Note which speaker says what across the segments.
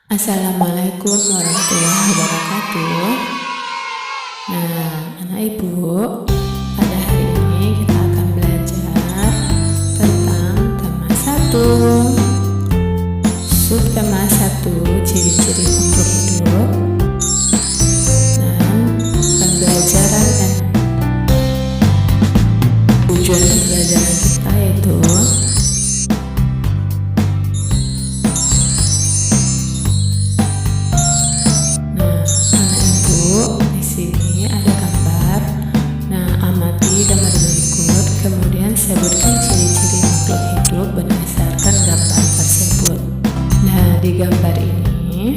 Speaker 1: Assalamualaikum warahmatullahi wabarakatuh. Nah, anak ibu, pada hari ini kita akan belajar tentang tema 1, subtema 1, ciri-ciri makhluk hidup, dan pembelajaran dan tujuan pembelajaran kita yaitu sebutkan ciri-ciri makhluk hidup berdasarkan gambar tersebut. Nah, di gambar ini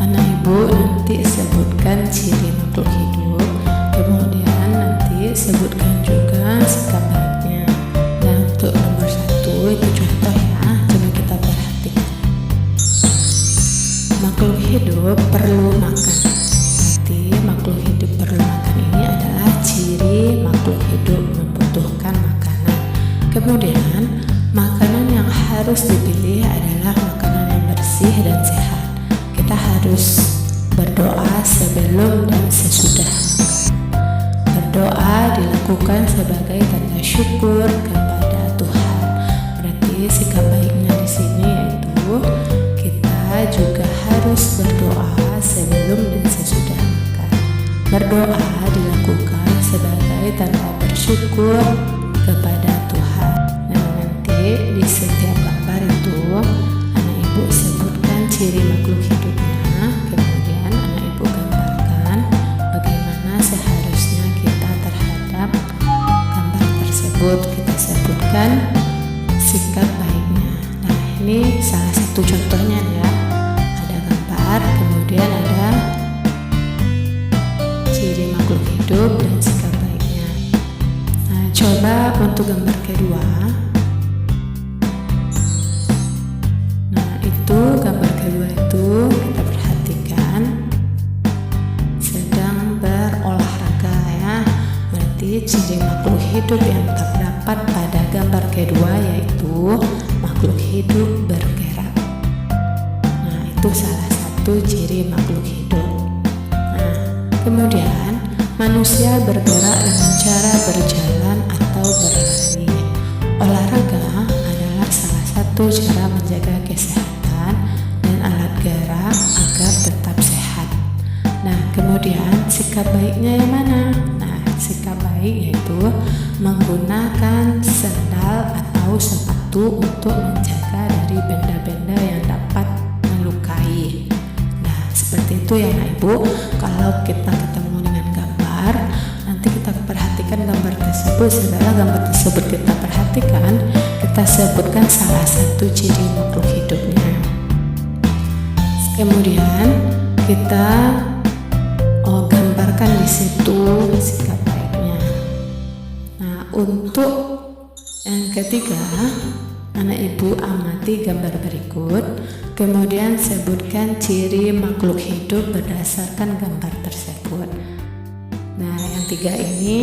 Speaker 1: anak ibu nanti sebutkan ciri makhluk hidup, kemudian nanti sebutkan juga sikap baiknya. Nah, untuk nomor 1 itu contoh ya, coba kita perhatikan. Makhluk hidup perlu makan. Berarti makhluk hidup perlu makan ini adalah ciri makhluk hidup membutuhkan makan. Kemudian, makanan yang harus dipilih adalah makanan yang bersih dan sehat. Kita harus berdoa sebelum dan sesudah makan. Berdoa dilakukan sebagai tanda syukur kepada Tuhan. Berarti sikap baiknya di sini yaitu kita juga harus berdoa sebelum dan sesudah makan. Berdoa dilakukan sebagai tanda bersyukur kepada Tuhan. Nah, nanti di setiap gambar itu anak ibu sebutkan ciri makhluk hidupnya, kemudian anak ibu gambarkan bagaimana seharusnya kita terhadap gambar tersebut. Kita sebutkan sikap baiknya. Nah, ini salah satu contohnya ya. Ada gambar, kemudian ada ciri makhluk hidup dan sikap baiknya. Nah, coba untuk gambar kedua. Nah, itu gambar kedua itu kita perhatikan sedang berolahraga ya. Berarti ciri makhluk hidup yang terdapat pada gambar kedua yaitu makhluk hidup bergerak. Nah, itu salah satu ciri makhluk hidup. Nah, kemudian manusia bergerak dengan cara berjalan atau berlari. Olahraga adalah salah satu cara menjaga kesehatan dan alat gerak agar tetap sehat. Nah, kemudian sikap baiknya yang mana? Nah, sikap baik yaitu menggunakan sendal atau sepatu untuk menjaga dari benda-benda yang dapat melukai. Nah, seperti itu ya Nak Ibu. Kalau kita ketemu dengan gambar, nanti kita perhatikan gambar tersebut. Setelah gambar tersebut kita perhatikan, kita sebutkan salah satu ciri makhluk hidupnya. Kemudian kita gambarkan di situ sikap baiknya. Nah, untuk yang ketiga, anak ibu amati gambar berikut, kemudian sebutkan ciri makhluk hidup berdasarkan gambar tersebut. Nah, yang 3 ini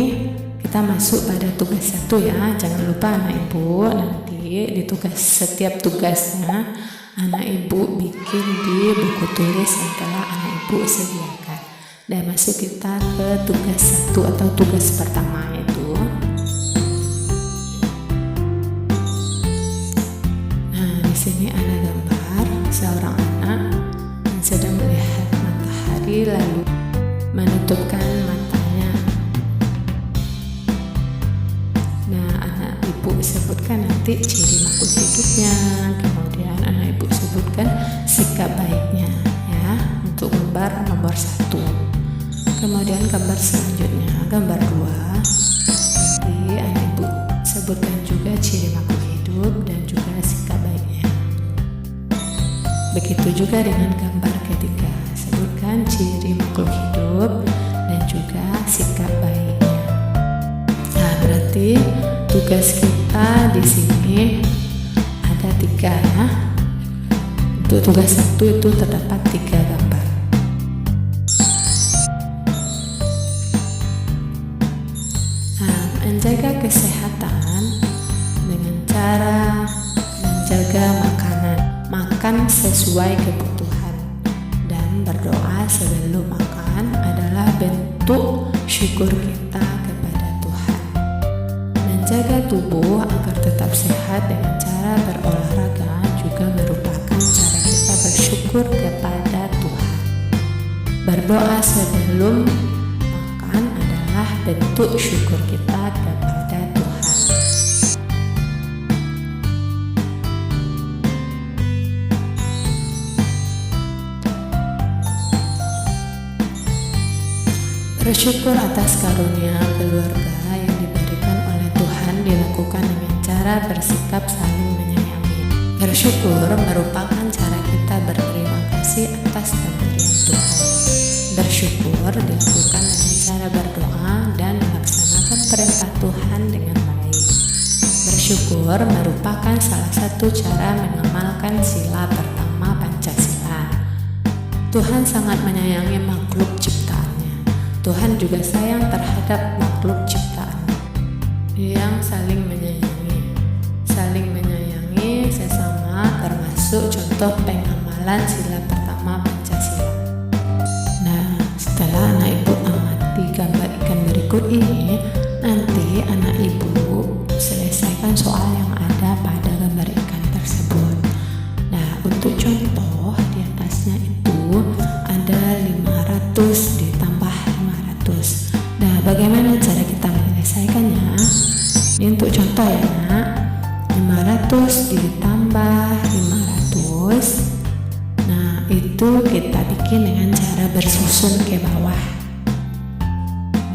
Speaker 1: kita masuk pada tugas 1 ya. Jangan lupa anak ibu nanti di setiap tugasnya anak ibu bikin di buku tulis yang telah anak ibu sediakan. Dan masuk kita ke tugas 1 atau tugas pertama itu. Nah, di sini ada gambar seorang anak yang sedang melihat matahari lalu menutupkan matanya. Nah, anak ibu sebutkan nanti ciri makhluk hidupnya, kemudian anak ibu sebutkan sikap baiknya ya, untuk gambar nomor 1. Kemudian gambar selanjutnya, gambar 2, nanti anak ibu sebutkan juga ciri makhluk hidup dan juga sikap baiknya. Begitu juga dengan gambar ketiga, sebutkan ciri makhluk hidup dan juga sikap baiknya. Nah, berarti tugas kita di sini ada 3 ya. Untuk tugas 1 itu terdapat 3 gambar. Nah, menjaga kesehatan dengan cara menjaga makanan, makan sesuai kebutuhan. sebelum makan adalah bentuk syukur kita kepada Tuhan. Menjaga tubuh agar tetap sehat dengan cara berolahraga juga merupakan cara kita bersyukur kepada Tuhan. Berdoa sebelum makan adalah bentuk syukur kita kepada Tuhan. Bersyukur atas karunia keluarga yang diberikan oleh Tuhan dilakukan dengan cara bersikap saling menyayangi. Bersyukur merupakan cara kita berterima kasih atas pemberian Tuhan. Bersyukur dilakukan dengan cara berdoa dan melaksanakan perintah Tuhan dengan baik. Bersyukur merupakan salah satu cara mengamalkan sila pertama Pancasila. Tuhan sangat menyayangi makhluk ciptaannya. Tuhan juga sayang terhadap makhluk ciptaan yang saling menyayangi sesama, termasuk contoh pengamalan sila pertama Pancasila. Nah, setelah anak ibu amati gambar ikan berikut ini, nanti anak ibu selesaikan soal yang ada pada gambar ikan tersebut. Nah, untuk contoh di atasnya itu ada 500 ditambah 500. Nah, bagaimana cara kita menyelesaikannya? Ini untuk contoh ya nak. 500 ditambah 500. Nah, itu kita bikin dengan cara bersusun ke bawah.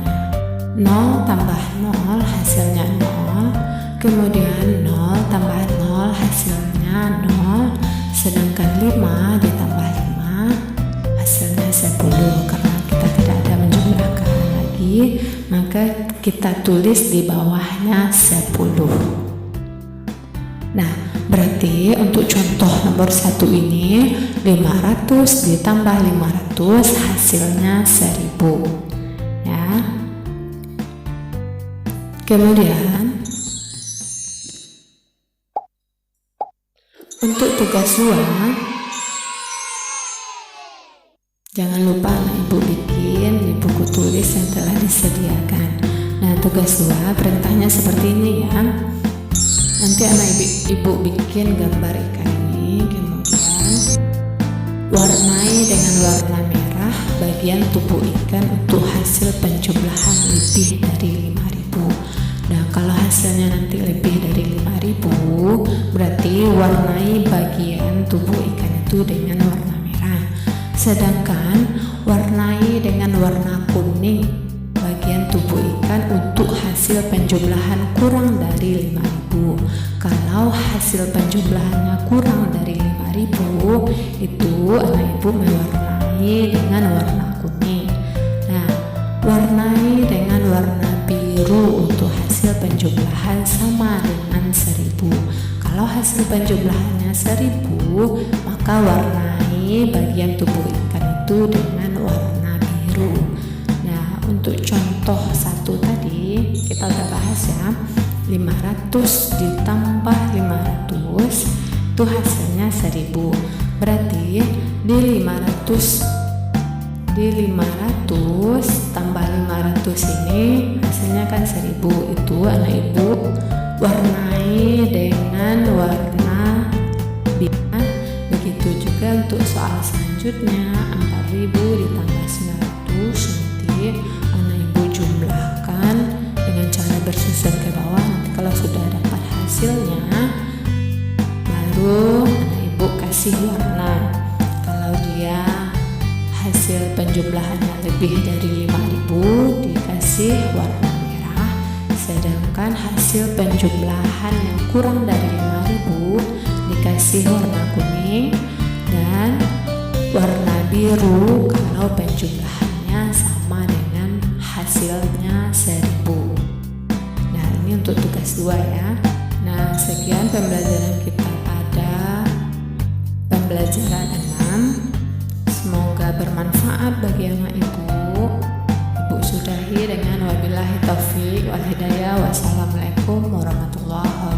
Speaker 1: Nah, 0 tambah 0 hasilnya 0. Kemudian 0 tambah 0 hasilnya 0. Sedangkan 5 ditambah 5 hasilnya 10. Karena kita tidak ada menjumlahkan lagi, maka kita tulis di bawahnya 10. Nah, berarti untuk contoh nomor 1 ini 500 ditambah 500 hasilnya 1000 ya. Kemudian untuk tugas 2, jangan lupa anak ibu bikin di buku tulis yang telah disediakan. Nah, tugas 2 perintahnya seperti ini ya. Nanti anak ibu bikin gambar ikan ini, kemudian warnai dengan warna merah bagian tubuh ikan untuk hasil penjumlahan lebih dari 5.000. Nah, kalau hasilnya nanti lebih dari 5.000, berarti warnai bagian tubuh ikan itu dengan warna merah. Sedangkan warnai dengan warna kuning bagian tubuh ikan untuk hasil penjumlahan kurang dari 5.000. Kalau hasil penjumlahannya kurang dari 5.000, itu anak ibu mewarnai dengan warna kuning. Nah, warnai dengan warna biru untuk hasil penjumlahan sama dengan 1.000. Kalau hasil penjumlahannya 1.000, maka warnai bagian tubuh ikan itu dengan warna biru. Nah, untuk contoh 1 tadi kita udah bahas ya. 500 ditambah 500 itu hasilnya 1.000. Berarti di 500 tambah 500 ini hasilnya kan 1.000. Itu anak ibu warnai dengan warna biru. Begitu juga untuk soal selanjutnya, 4.000 ditambah 900, nanti anak ibu jumlahkan dengan cara bersusun ke bawah. Nanti kalau sudah dapat hasilnya, baru anak ibu kasih warna. Kalau dia hasil penjumlahannya lebih dari 5.000, dikasih warna merah. Sedangkan hasil penjumlahan yang kurang dari 5.000 dikasih warna kuning, dan warna biru kalau penjumlahannya sama dengan hasilnya 1.000. Nah, ini untuk tugas 2 ya. Nah, sekian pembelajaran kita pada pembelajaran 6. Semoga bermanfaat bagi anak ibu. Ibu sudahi dengan wabillahi taufiq wal hidayah. Wassalamualaikum warahmatullahi wabarakatuh.